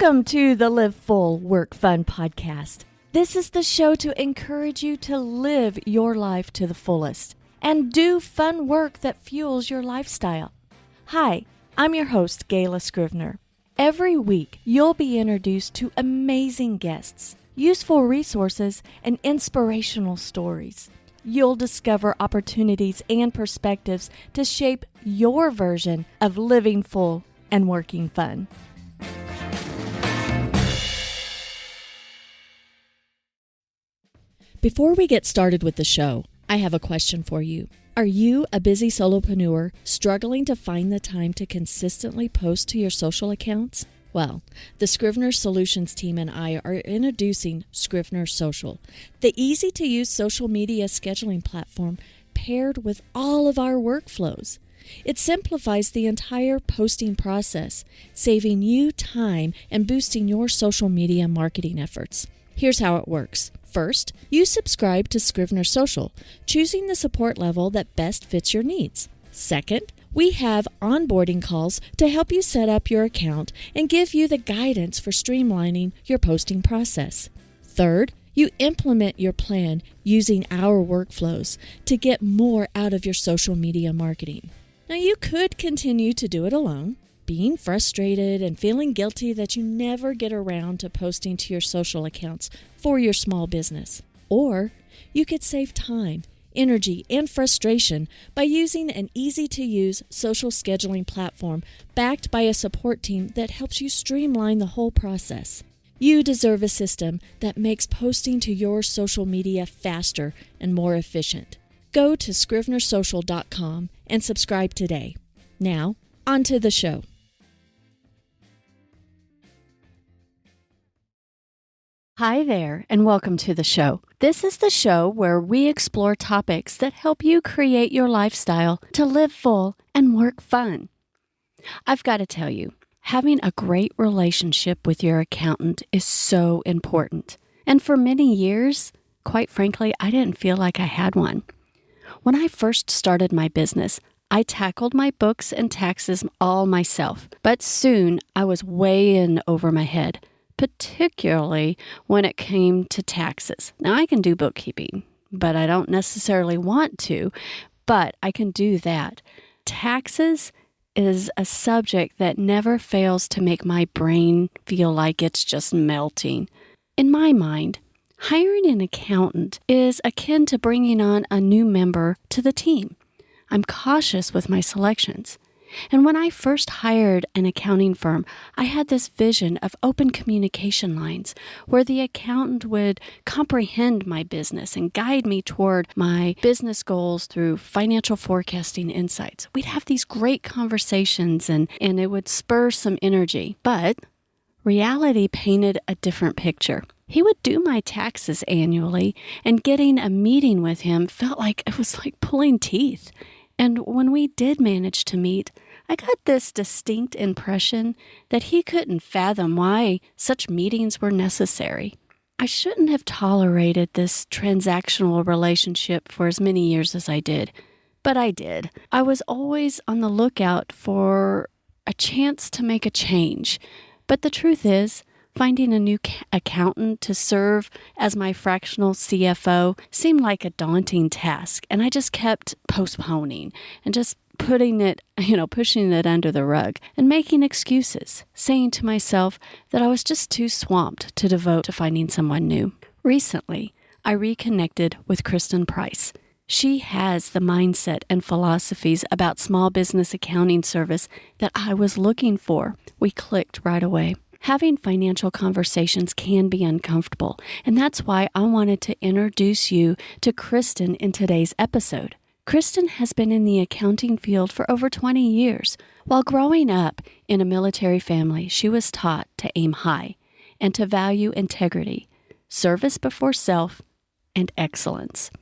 Welcome to the Live Full, Work Fun podcast. This is the show to encourage you to live your life to the fullest and do fun work that fuels your lifestyle. Hi, I'm your host, Gayla Scrivener. Every week, you'll be introduced to amazing guests, useful resources, and inspirational stories. You'll discover opportunities and perspectives to shape your version of living full and working fun. Before we get started with the show, I have a question for you. Are you a busy solopreneur struggling to find the time to consistently post to your social accounts? Well, the Scrivener Solutions team and I are introducing Scrivener Social, the easy-to-use social media scheduling platform paired with all of our workflows. It simplifies the entire posting process, saving you time and boosting your social media marketing efforts. Here's how it works. First, you subscribe to Scrivener Social, choosing the support level that best fits your needs. Second, we have onboarding calls to help you set up your account and give you the guidance for streamlining your posting process. Third, you implement your plan using our workflows to get more out of your social media marketing. Now, you could continue to do it alone, being frustrated and feeling guilty that you never get around to posting to your social accounts for your small business. Or you could save time, energy, and frustration by using an easy-to-use social scheduling platform backed by a support team that helps you streamline the whole process. You deserve a system that makes posting to your social media faster and more efficient. Go to scrivenersocial.com and subscribe today. Now, on to the show. Hi there, and welcome to the show. This is the show where we explore topics that help you create your lifestyle to live full and work fun. I've got to tell you, having a great relationship with your accountant is so important. And for many years, quite frankly, I didn't feel like I had one. When I first started my business, I tackled my books and taxes all myself, but soon I was way in over my head, particularly when it came to taxes. Now, I can do bookkeeping, but I don't necessarily want to, but I can do that. Taxes is a subject that never fails to make my brain feel like it's just melting. In my mind, hiring an accountant is akin to bringing on a new member to the team. I'm cautious with my selections. And when I first hired an accounting firm, I had this vision of open communication lines where the accountant would comprehend my business and guide me toward my business goals through financial forecasting insights. We'd have these great conversations and it would spur some energy. But reality painted a different picture. He would do my taxes annually, and getting a meeting with him felt like it was like pulling teeth. And when we did manage to meet, I got this distinct impression that he couldn't fathom why such meetings were necessary. I shouldn't have tolerated this transactional relationship for as many years as I did, but I did. I was always on the lookout for a chance to make a change. But the truth is, finding a new accountant to serve as my fractional CFO seemed like a daunting task, and I just kept postponing and just pushing it under the rug and making excuses, saying to myself that I was just too swamped to devote to finding someone new. Recently, I reconnected with Christin Price. She has the mindset and philosophies about small business accounting service that I was looking for. We clicked right away. Having financial conversations can be uncomfortable, and that's why I wanted to introduce you to Christin in today's episode. Christin has been in the accounting field for over 20 years. While growing up in a military family, she was taught to aim high and to value integrity, service before self, and excellence.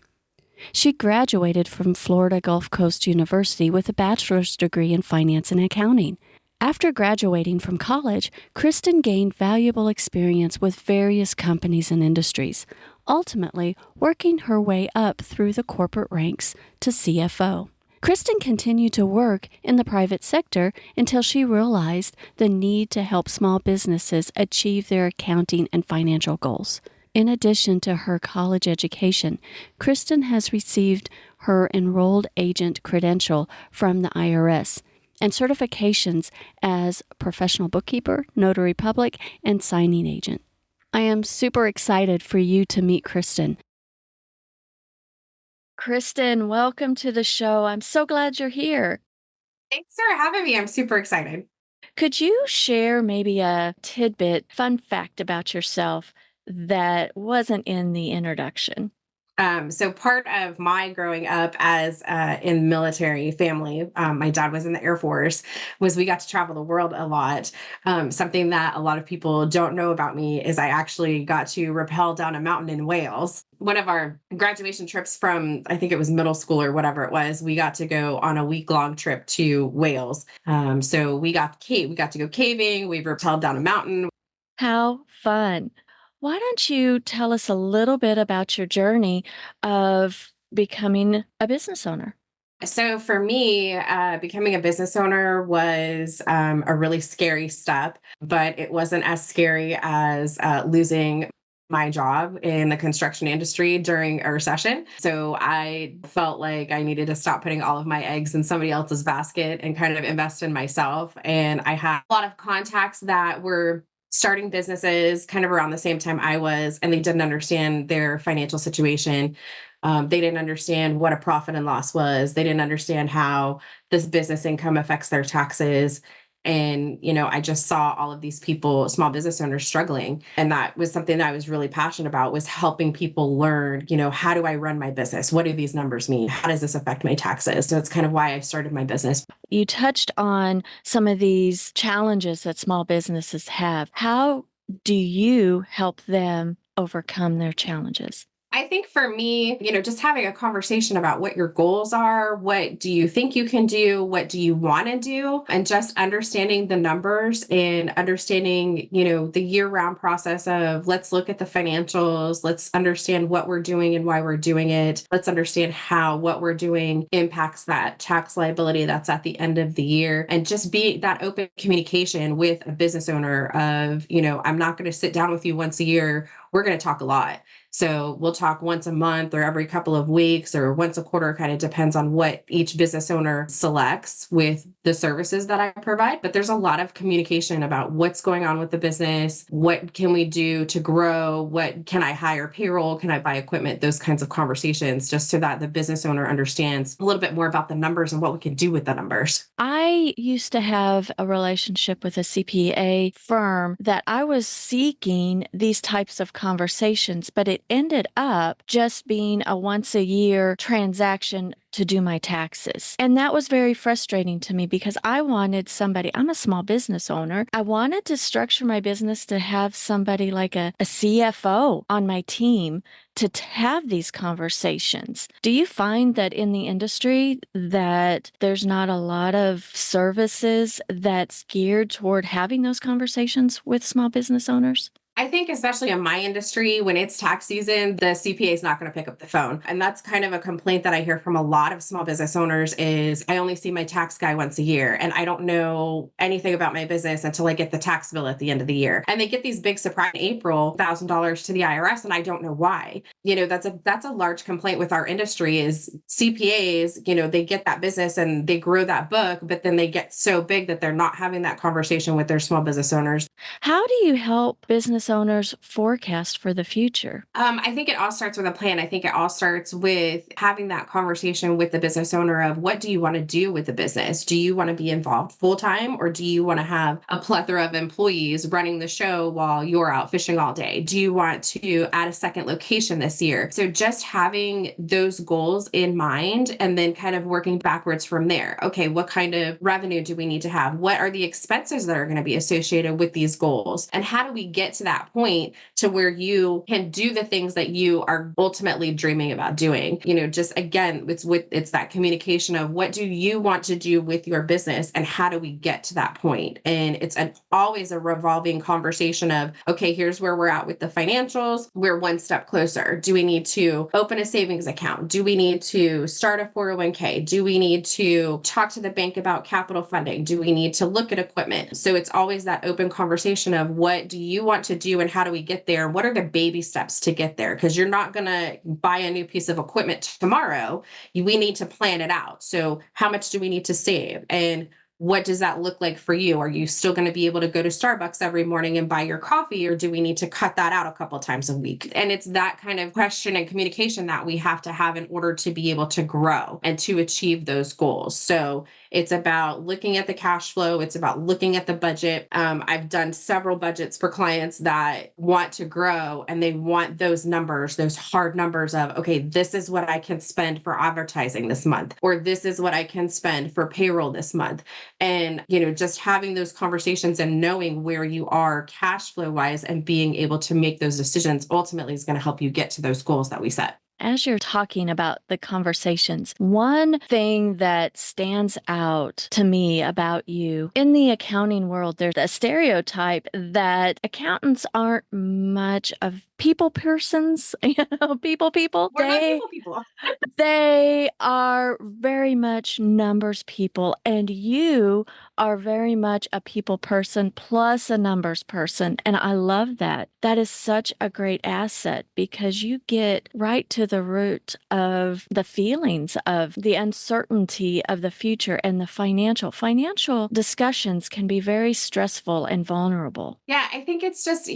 She graduated from Florida Gulf Coast University with a bachelor's degree in finance and accounting. After graduating from college, Christin gained valuable experience with various companies and industries, ultimately working her way up through the corporate ranks to CFO. Christin continued to work in the private sector until she realized the need to help small businesses achieve their accounting and financial goals. In addition to her college education, Christin has received her enrolled agent credential from the IRS and certifications as professional bookkeeper, notary public, and signing agent. I am super excited for you to meet Christin. Christin, welcome to the show. I'm so glad you're here. Thanks for having me. I'm super excited. Could you share maybe a tidbit, fun fact about yourself that wasn't in the introduction? So part of my growing up as in military family, my dad was in the Air Force, was we got to travel the world a lot. Something that a lot of people don't know about me is I actually got to rappel down a mountain in Wales. One of our graduation trips from, I think it was middle school or whatever it was, we got to go on a week-long trip to Wales. So we got to go caving. We rappelled down a mountain. How fun. Why don't you tell us a little bit about your journey of becoming a business owner? So for me, becoming a business owner was a really scary step, but it wasn't as scary as losing my job in the construction industry during a recession. So I felt like I needed to stop putting all of my eggs in somebody else's basket and kind of invest in myself. And I had a lot of contacts that were starting businesses kind of around the same time I was, and they didn't understand their financial situation. They didn't understand what a profit and loss was. They didn't understand how this business income affects their taxes. And, I just saw all of these people, small business owners struggling. And that was something that I was really passionate about, was helping people learn, how do I run my business? What do these numbers mean? How does this affect my taxes? So it's kind of why I started my business. You touched on some of these challenges that small businesses have. How do you help them overcome their challenges? I think for me, just having a conversation about what your goals are, what do you think you can do, what do you want to do, and just understanding the numbers and understanding, the year-round process of, let's look at the financials, let's understand what we're doing and why we're doing it. Let's understand how what we're doing impacts that tax liability that's at the end of the year, and just be that open communication with a business owner of, I'm not going to sit down with you once a year. We're going to talk a lot. So we'll talk once a month or every couple of weeks or once a quarter, kind of depends on what each business owner selects with the services that I provide. But there's a lot of communication about what's going on with the business. What can we do to grow? What can I hire payroll? Can I buy equipment? Those kinds of conversations, just so that the business owner understands a little bit more about the numbers and what we can do with the numbers. I used to have a relationship with a CPA firm that I was seeking these types of conversations, but it ended up just being a once a year transaction to do my taxes. And that was very frustrating to me because I wanted somebody, I'm a small business owner. I wanted to structure my business to have somebody like a CFO on my team to have these conversations. Do you find that in the industry that there's not a lot of services that's geared toward having those conversations with small business owners? I think especially in my industry, when it's tax season, the CPA is not going to pick up the phone. And that's kind of a complaint that I hear from a lot of small business owners is, I only see my tax guy once a year and I don't know anything about my business until I get the tax bill at the end of the year. And they get these big surprise in April, $1,000 to the IRS, and I don't know why. That's a large complaint with our industry is CPAs, they get that business and they grow that book, but then they get so big that they're not having that conversation with their small business owners. How do you help business owners forecast for the future? I think it all starts with a plan. I think it all starts with having that conversation with the business owner of, what do you want to do with the business? Do you want to be involved full time, or do you want to have a plethora of employees running the show while you're out fishing all day? Do you want to add a second location this year? So just having those goals in mind and then kind of working backwards from there. Okay, what kind of revenue do we need to have? What are the expenses that are going to be associated with these goals? And how do we get to that point to where you can do the things that you are ultimately dreaming about doing? Just again, it's that communication of, what do you want to do with your business and how do we get to that point? And it's always a revolving conversation of, okay, here's where we're at with the financials. We're one step closer. do we need to open a savings account? Do we need to start a 401k? Do we need to talk to the bank about capital funding? Do we need to look at equipment? So it's always that open conversation of what do you want to do and how do we get there? What are the baby steps to get there? Because you're not going to buy a new piece of equipment tomorrow. We need to plan it out. So how much do we need to save? And what does that look like for you? Are you still going to be able to go to Starbucks every morning and buy your coffee, or do we need to cut that out a couple times a week? And it's that kind of question and communication that we have to have in order to be able to grow and to achieve those goals. So it's about looking at the cash flow. It's about looking at the budget. I've done several budgets for clients that want to grow and they want those numbers, those hard numbers of, okay, this is what I can spend for advertising this month, or this is what I can spend for payroll this month. And, just having those conversations and knowing where you are cash flow wise and being able to make those decisions ultimately is going to help you get to those goals that we set. As you're talking about the conversations, one thing that stands out to me about you in the accounting world, there's a stereotype that accountants aren't much of people persons, people. We're not people. They are very much numbers people, and you are very much a people person plus a numbers person. And I love that. That is such a great asset because you get right to the root of the feelings of the uncertainty of the future and the financial. Financial discussions can be very stressful and vulnerable. Yeah, I think it's just,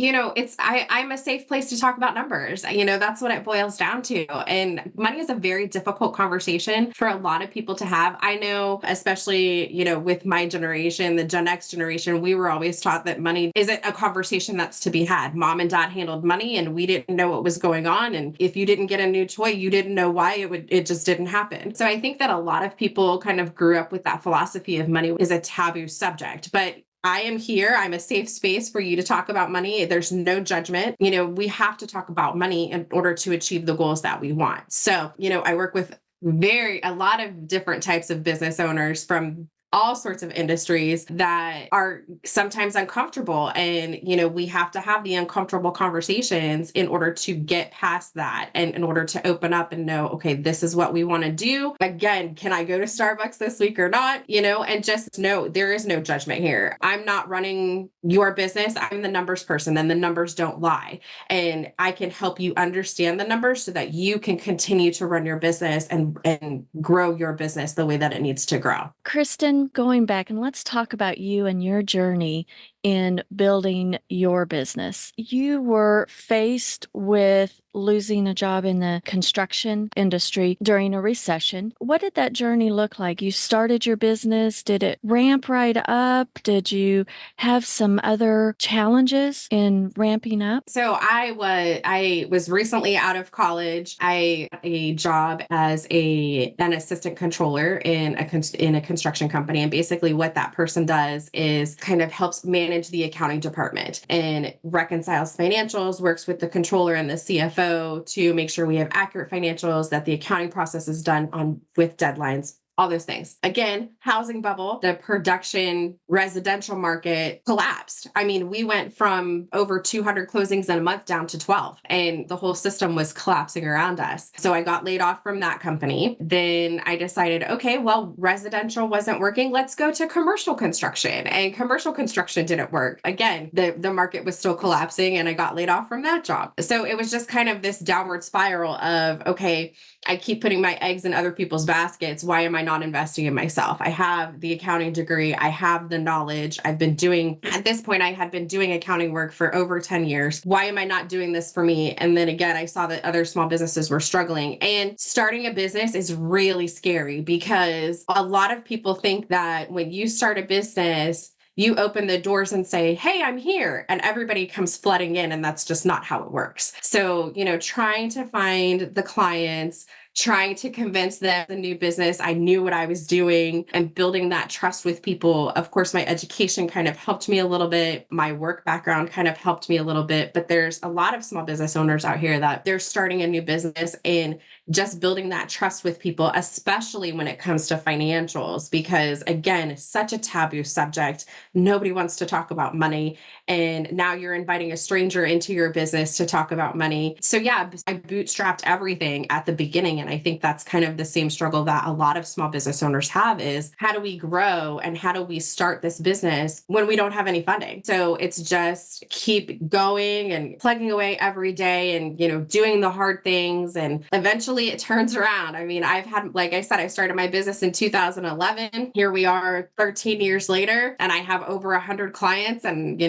I'm a safe place to talk about numbers. That's what it boils down to. And money is a very difficult conversation for a lot of people to have. I know, especially, with my generation, the Gen X generation, we were always taught that money isn't a conversation that's to be had. Mom and dad handled money and we didn't know what was going on. And if you didn't get a new toy, you didn't know why it just didn't happen. So I think that a lot of people kind of grew up with that philosophy of money is a taboo subject. But I am here. I'm a safe space for you to talk about money. There's no judgment. We have to talk about money in order to achieve the goals that we want. So, I work with a lot of different types of business owners from all sorts of industries that are sometimes uncomfortable. And, we have to have the uncomfortable conversations in order to get past that and in order to open up and know, okay, this is what we want to do. Again, can I go to Starbucks this week or not? And just know there is no judgment here. I'm not running your business. I'm the numbers person and the numbers don't lie. And I can help you understand the numbers so that you can continue to run your business and grow your business the way that it needs to grow. Christin, going back, and let's talk about you and your journey in building your business. You were faced with losing a job in the construction industry during a recession. What did that journey look like? You started your business. Did it ramp right up? Did you have some other challenges in ramping up? So I was recently out of college. I got a job as an assistant controller in a construction company. And basically what that person does is kind of helps manage the accounting department and reconciles financials, works with the controller and the CFO to make sure we have accurate financials, that the accounting process is done with deadlines, all those things. Again, housing bubble, the production residential market collapsed. I mean, we went from over 200 closings in a month down to 12, and the whole system was collapsing around us. So I got laid off from that company. Then I decided, okay, well, residential wasn't working. Let's go to commercial construction. And commercial construction didn't work. Again, the market was still collapsing and I got laid off from that job. So it was just kind of this downward spiral of, okay, I keep putting my eggs in other people's baskets. Why am I not investing in myself? I have the accounting degree. I have the knowledge. At this point, I had been doing accounting work for over 10 years. Why am I not doing this for me? And then again, I saw that other small businesses were struggling. And starting a business is really scary because a lot of people think that when you start a business, you open the doors and say, hey, I'm here, and everybody comes flooding in, and that's just not how it works. So, trying to find the clients, trying to convince them the new business. I knew what I was doing and building that trust with people. Of course, my education kind of helped me a little bit. My work background kind of helped me a little bit, but there's a lot of small business owners out here that they're starting a new business and just building that trust with people, especially when it comes to financials, because again, it's such a taboo subject. Nobody wants to talk about money. And now you're inviting a stranger into your business to talk about money. So yeah, I bootstrapped everything at the beginning. And I think that's kind of the same struggle that a lot of small business owners have is how do we grow and how do we start this business when we don't have any funding? So it's just keep going and plugging away every day and, doing the hard things. And eventually it turns around. I mean, I've had, like I said, I started my business in 2011. Here we are 13 years later, and I have over 100 clients. And,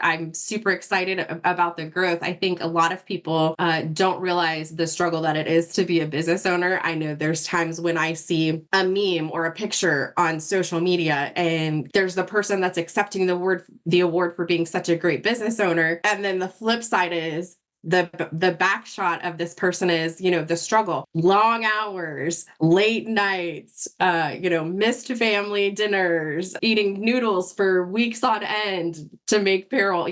I'm super excited about the growth. I think a lot of people don't realize the struggle that it is to be a business owner. I know there's times when I see a meme or a picture on social media, and there's the person that's accepting the award for being such a great business owner. And then the flip side is the back shot of this person is, the struggle, long hours, late nights, missed family dinners, eating noodles for weeks on end to make payroll,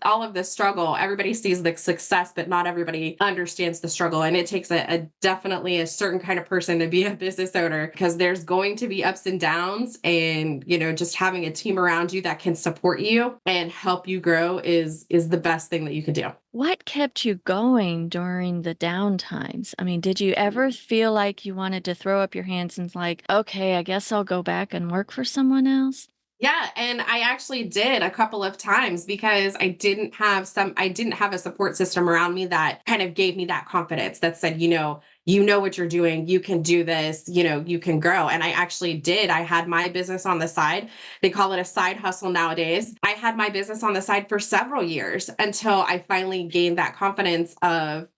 all of the struggle. Everybody sees the success, but not everybody understands the struggle. And it takes definitely a certain kind of person to be a business owner, because there's going to be ups and downs, and, just having a team around you that can support you and help you grow is the best thing that you can do. What kept you going during the down times? I mean, did you ever feel like you wanted to throw up your hands and like, okay, I guess I'll go back and work for someone else? Yeah, and I actually did a couple of times because I didn't have a support system around me that kind of gave me that confidence that said, you know what you're doing, you can do this, you can grow. And I actually did. I had my business on the side. They call it a side hustle nowadays. I had my business on the side for several years until I finally gained that confidence of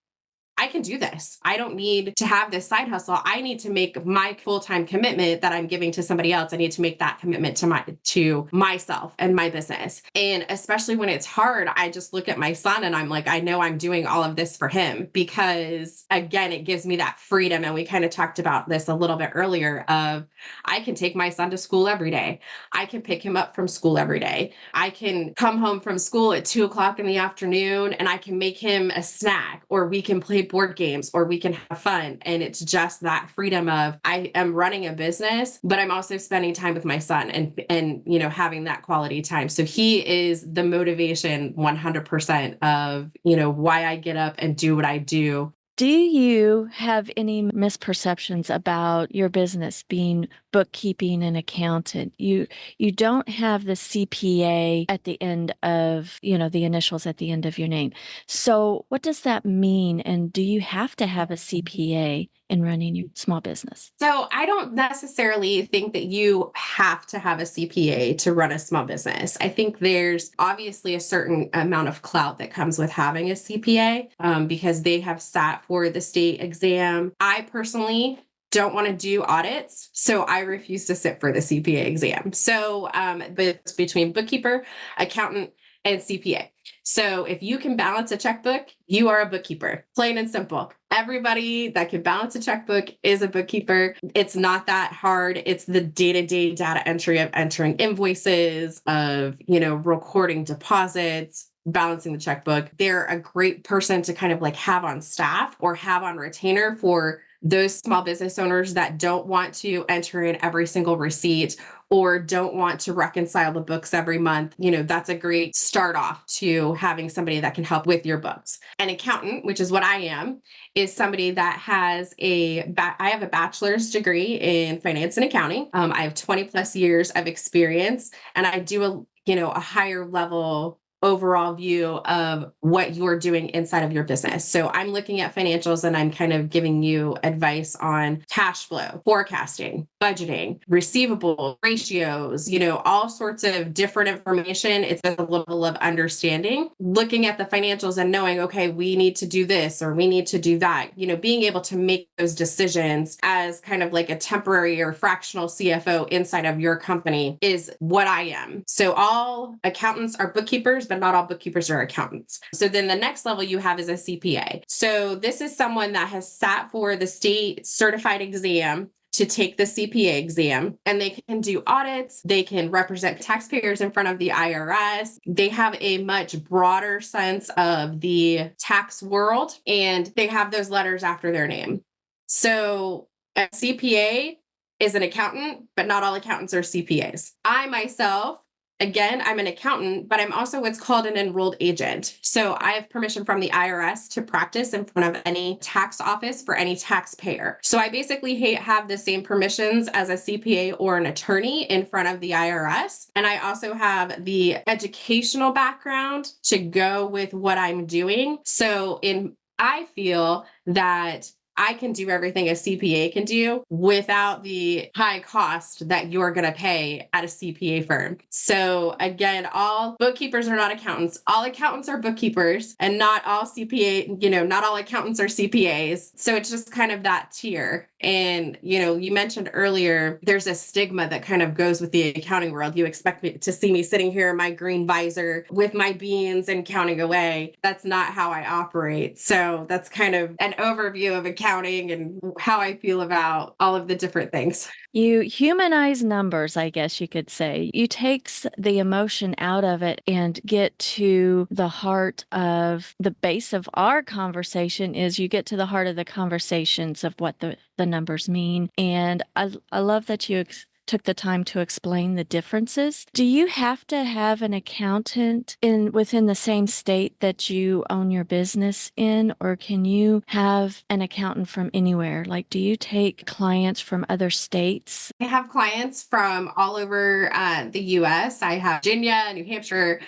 I can do this. I don't need to have this side hustle. I need to make my full-time commitment that I'm giving to somebody else. I need to make that commitment to myself and my business. And especially when it's hard, I just look at my son and I'm like, I know I'm doing all of this for him because again, it gives me that freedom. And we kind of talked about this a little bit earlier of I can take my son to school every day. I can pick him up from school every day. I can come home from school at 2:00 in the afternoon and I can make him a snack, or we can play board games, or we can have fun. And it's just that freedom of I am running a business, but I'm also spending time with my son and having that quality time. So he is the motivation 100% of, why I get up and do what I do. Do you have any misperceptions about your business being bookkeeping and accountant? You don't have the CPA at the end of, the initials at the end of your name. So what does that mean? And do you have to have a CPA in running your small business? So I don't necessarily think that you have to have a CPA to run a small business. I think there's obviously a certain amount of clout that comes with having a CPA because they have sat for the state exam. I personally don't want to do audits, so I refuse to sit for the CPA exam. So, but it's between bookkeeper, accountant, and CPA. So if you can balance a checkbook, you are a bookkeeper, plain and simple. Everybody that can balance a checkbook is a bookkeeper. It's not that hard. It's the day-to-day data entry of entering invoices, of, recording deposits, balancing the checkbook. They're a great person to kind of like have on staff or have on retainer for those small business owners that don't want to enter in every single receipt or don't want to reconcile the books every month. That's a great start off to having somebody that can help with your books. An accountant, which is what I am, is somebody that has I have a bachelor's degree in finance and accounting. I have 20 plus years of experience, and I do a higher level overall view of what you're doing inside of your business. So I'm looking at financials and I'm kind of giving you advice on cash flow, forecasting, budgeting, receivable ratios, all sorts of different information. It's a level of understanding, looking at the financials and knowing, okay, we need to do this or we need to do that, being able to make those decisions as kind of like a temporary or fractional CFO inside of your company is what I am. So all accountants are bookkeepers, but not all bookkeepers are accountants. So then the next level you have is a CPA. So this is someone that has sat for the state certified exam to take the CPA exam, and they can do audits. They can represent taxpayers in front of the IRS. They have a much broader sense of the tax world, and they have those letters after their name. So a CPA is an accountant, but not all accountants are CPAs. I myself, again, I'm an accountant, but I'm also what's called an enrolled agent. So I have permission from the IRS to practice in front of any tax office for any taxpayer. So I basically have the same permissions as a CPA or an attorney in front of the IRS. And I also have the educational background to go with what I'm doing. So I feel that I can do everything a CPA can do without the high cost that you're going to pay at a CPA firm. So again, all bookkeepers are not accountants. All accountants are bookkeepers, and not all not all accountants are CPAs. So it's just kind of that tier. And, you mentioned earlier, there's a stigma that kind of goes with the accounting world. You expect me to see me sitting here in my green visor with my beans and counting away. That's not how I operate. So that's kind of an overview of accounting and how I feel about all of the different things. You humanize numbers, I guess you could say. You take the emotion out of it and get to the heart of the base of our conversation is you get to the heart of the conversations of what the numbers mean. And I love that you took the time to explain the differences. Do you have to have an accountant within the same state that you own your business in, or can you have an accountant from anywhere? Like, do you take clients from other states? I have clients from all over the US. I have Virginia, New Hampshire.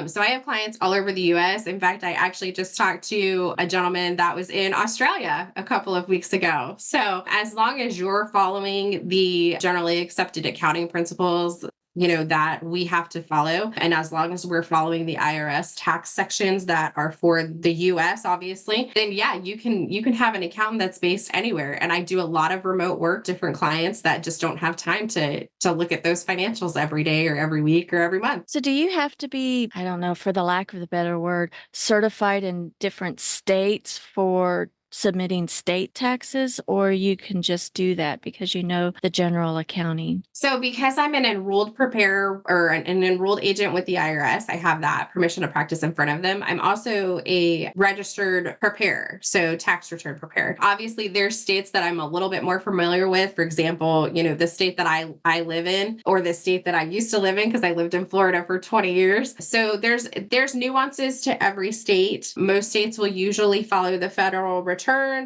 So I have clients all over the US. In fact, I actually just talked to a gentleman that was in Australia a couple of weeks ago. So as long as you're following the generally accepted accounting principles, that we have to follow. And as long as we're following the IRS tax sections that are for the US, obviously, then yeah, you can have an accountant that's based anywhere. And I do a lot of remote work, different clients that just don't have time to look at those financials every day or every week or every month. So do you have to be, I don't know, for the lack of a better word, certified in different states for submitting state taxes, or you can just do that because you know the general accounting? So because I'm an enrolled preparer or an enrolled agent with the IRS, I have that permission to practice in front of them. I'm also a registered preparer, so tax return preparer. Obviously, there's states that I'm a little bit more familiar with. For example, the state that I live in, or the state that I used to live in, because I lived in Florida for 20 years. So there's nuances to every state. Most states will usually follow the federal return.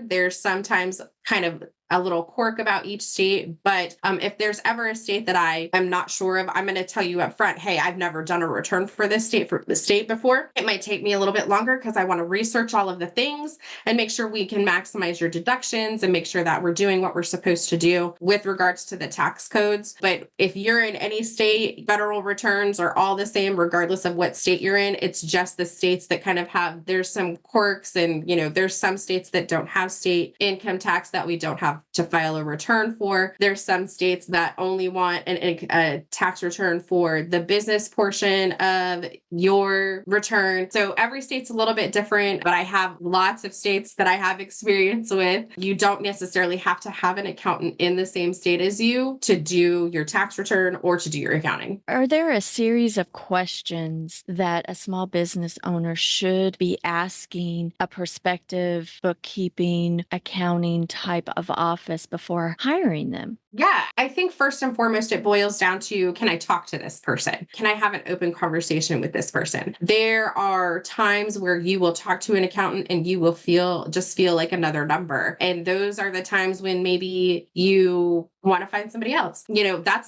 There's sometimes kind of a little quirk about each state. But if there's ever a state that I am not sure of, I'm going to tell you up front, hey, I've never done a return for this state before. It might take me a little bit longer because I want to research all of the things and make sure we can maximize your deductions and make sure that we're doing what we're supposed to do with regards to the tax codes. But if you're in any state, federal returns are all the same, regardless of what state you're in. It's just the states that kind of there's some quirks, and there's some states that don't have state income tax that we don't have to file a return for. There's some states that only want a tax return for the business portion of your return. So every state's a little bit different, but I have lots of states that I have experience with. You don't necessarily have to have an accountant in the same state as you to do your tax return or to do your accounting. Are there a series of questions that a small business owner should be asking a prospective bookkeeping, accounting type of office before hiring them? Yeah, I think first and foremost, it boils down to, can I talk to this person? Can I have an open conversation with this person? There are times where you will talk to an accountant and you will feel like another number. And those are the times when maybe you want to find somebody else.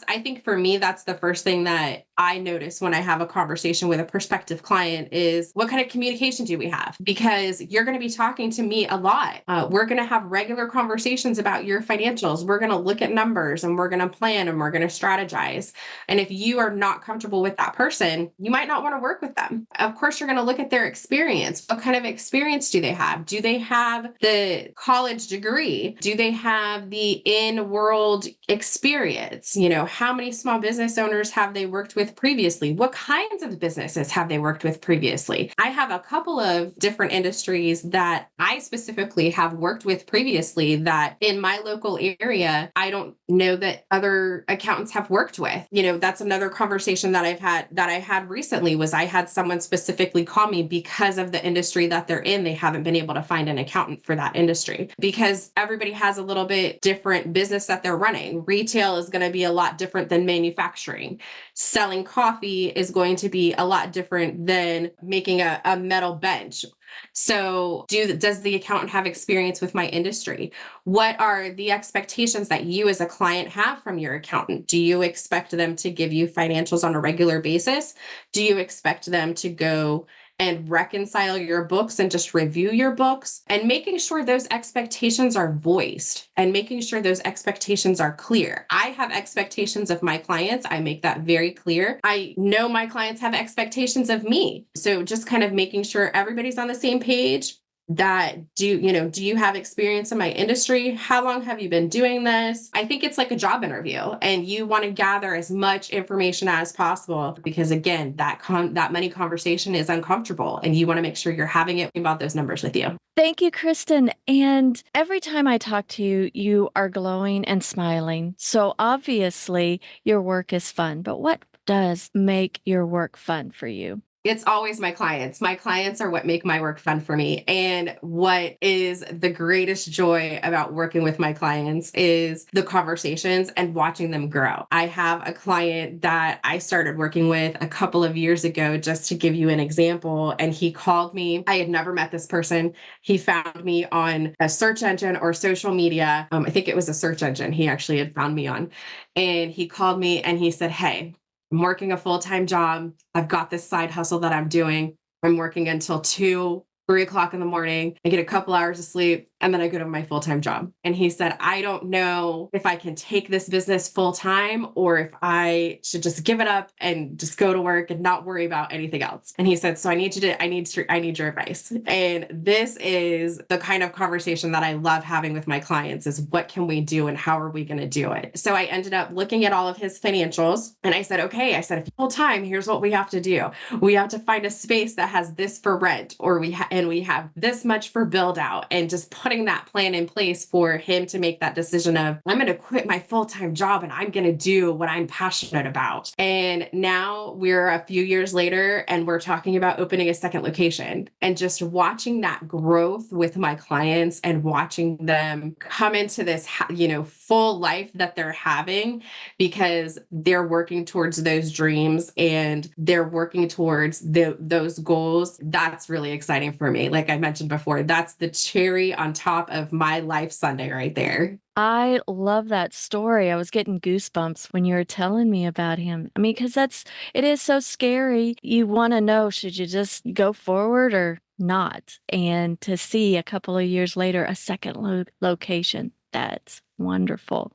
I think for me, that's the first thing that I notice when I have a conversation with a prospective client is, what kind of communication do we have? Because you're going to be talking to me a lot. We're going to have regular conversations about your financials. We're going to look at numbers. numbers and we're going to plan and we're going to strategize. And if you are not comfortable with that person, you might not want to work with them. Of course, you're going to look at their experience. What kind of experience do they have? Do they have the college degree? Do they have the in-world experience? How many small business owners have they worked with previously? What kinds of businesses have they worked with previously? I have a couple of different industries that I specifically have worked with previously that in my local area, I don't know that other accountants have worked with. That's another conversation that I had recently was I had someone specifically call me because of the industry that they're in. They haven't been able to find an accountant for that industry because everybody has a little bit different business that they're running. Retail is going to be a lot different than manufacturing. Selling coffee is going to be a lot different than making a metal bench. So does the accountant have experience with my industry? What are the expectations that you as a client have from your accountant? Do you expect them to give you financials on a regular basis? Do you expect them to go and reconcile your books and just review your books? And making sure those expectations are voiced and making sure those expectations are clear. I have expectations of my clients. I make that very clear. I know my clients have expectations of me. So just kind of making sure everybody's on the same page. That do you have experience in my industry? How long have you been doing this? I think it's like a job interview and you want to gather as much information as possible because again, that money conversation is uncomfortable and you want to make sure you're having it about those numbers with you. Thank you, Christin. And every time I talk to you, you are glowing and smiling. So obviously your work is fun, but what does make your work fun for you? It's always my clients. My clients are what make my work fun for me. And what is the greatest joy about working with my clients is the conversations and watching them grow. I have a client that I started working with a couple of years ago, just to give you an example. And he called me. I had never met this person. He found me on a search engine or social media. I think it was a search engine he actually had found me on. And he called me and he said, "Hey, I'm working a full-time job. I've got this side hustle that I'm doing. I'm working until 2, 3 o'clock in the morning. I get a couple hours of sleep and then I go to my full-time job." And he said, "I don't know if I can take this business full-time or if I should just give it up and just go to work and not worry about anything else." And he said, "So I need your advice." And this is the kind of conversation that I love having with my clients is what can we do and how are we going to do it? So I ended up looking at all of his financials and I said, "Okay," I said, "if full-time, here's what we have to do. We have to find a space that has this for rent or we have this much for build out," and just putting that plan in place for him to make that decision of, I'm going to quit my full-time job and I'm going to do what I'm passionate about. And now we're a few years later and we're talking about opening a second location and just watching that growth with my clients and watching them come into this, full life that they're having because they're working towards those dreams and they're working towards those goals. That's really exciting for me. Like I mentioned before, that's the cherry on top of my life sundae right there. I love that story. I was getting goosebumps when you were telling me about him. I mean, because it is so scary. You want to know, should you just go forward or not? And to see a couple of years later, a second location, that's wonderful.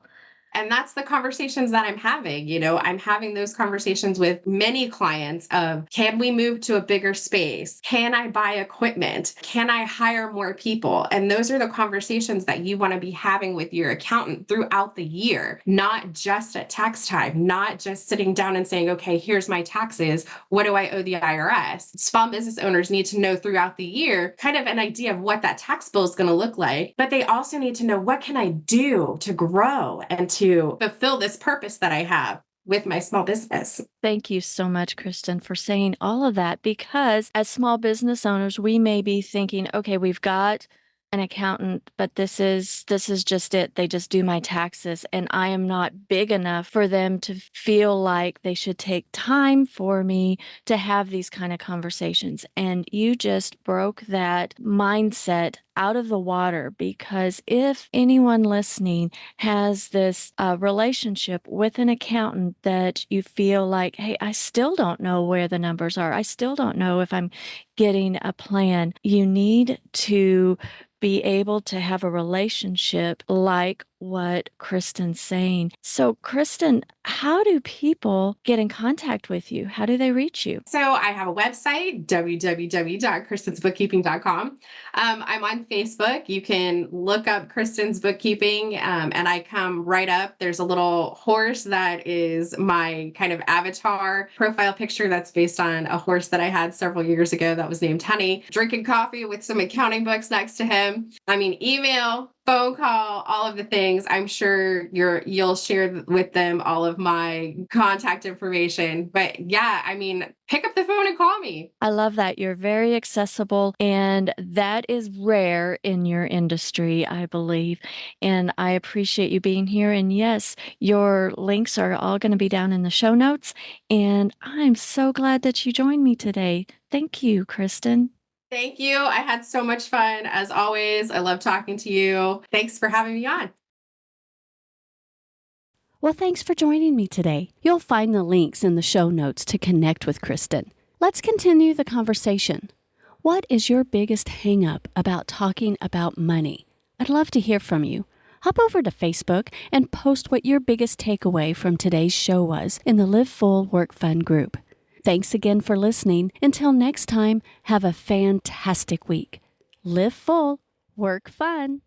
And that's the conversations that I'm having. I'm having those conversations with many clients of, can we move to a bigger space? Can I buy equipment? Can I hire more people? And those are the conversations that you want to be having with your accountant throughout the year, not just at tax time, not just sitting down and saying, okay, here's my taxes. What do I owe the IRS? Small business owners need to know throughout the year kind of an idea of what that tax bill is going to look like, but they also need to know, what can I do to grow and to fulfill this purpose that I have with my small business. Thank you so much, Christin, for saying all of that, because as small business owners, we may be thinking, okay, we've got an accountant, but this is just it. They just do my taxes, and I am not big enough for them to feel like they should take time for me to have these kind of conversations. And you just broke that mindset out of the water, because if anyone listening has this relationship with an accountant that you feel like, hey, I still don't know where the numbers are, I still don't know if I'm getting a plan, you need to be able to have a relationship like what Kristin's saying. So, Kristin, how do people get in contact with you? How do they reach you? So I have a website, www.kristinsbookkeeping.com. I'm on Facebook. You can look up Kristin's Bookkeeping, and I come right up. There's a little horse that is my kind of avatar profile picture that's based on a horse that I had several years ago that was named Honey, drinking coffee with some accounting books next to him. I mean, email, phone call, all of the things. I'm sure you'll share with them all of my contact information. But yeah, I mean, pick up the phone and call me. I love that. You're very accessible, and that is rare in your industry, I believe. And I appreciate you being here. And yes, your links are all going to be down in the show notes. And I'm so glad that you joined me today. Thank you, Kristin. Thank you. I had so much fun as always. I love talking to you. Thanks for having me on. Well, thanks for joining me today. You'll find the links in the show notes to connect with Kristin. Let's continue the conversation. What is your biggest hang-up about talking about money? I'd love to hear from you. Hop over to Facebook and post what your biggest takeaway from today's show was in the Live Full, Work Fun group. Thanks again for listening. Until next time, have a fantastic week. Live full, work fun.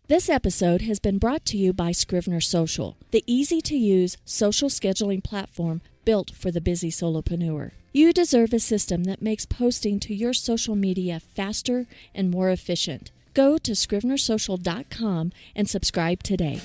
This episode has been brought to you by Scrivener Social, the easy-to-use social scheduling platform built for the busy solopreneur. You deserve a system that makes posting to your social media faster and more efficient. Go to scrivenersocial.com and subscribe today.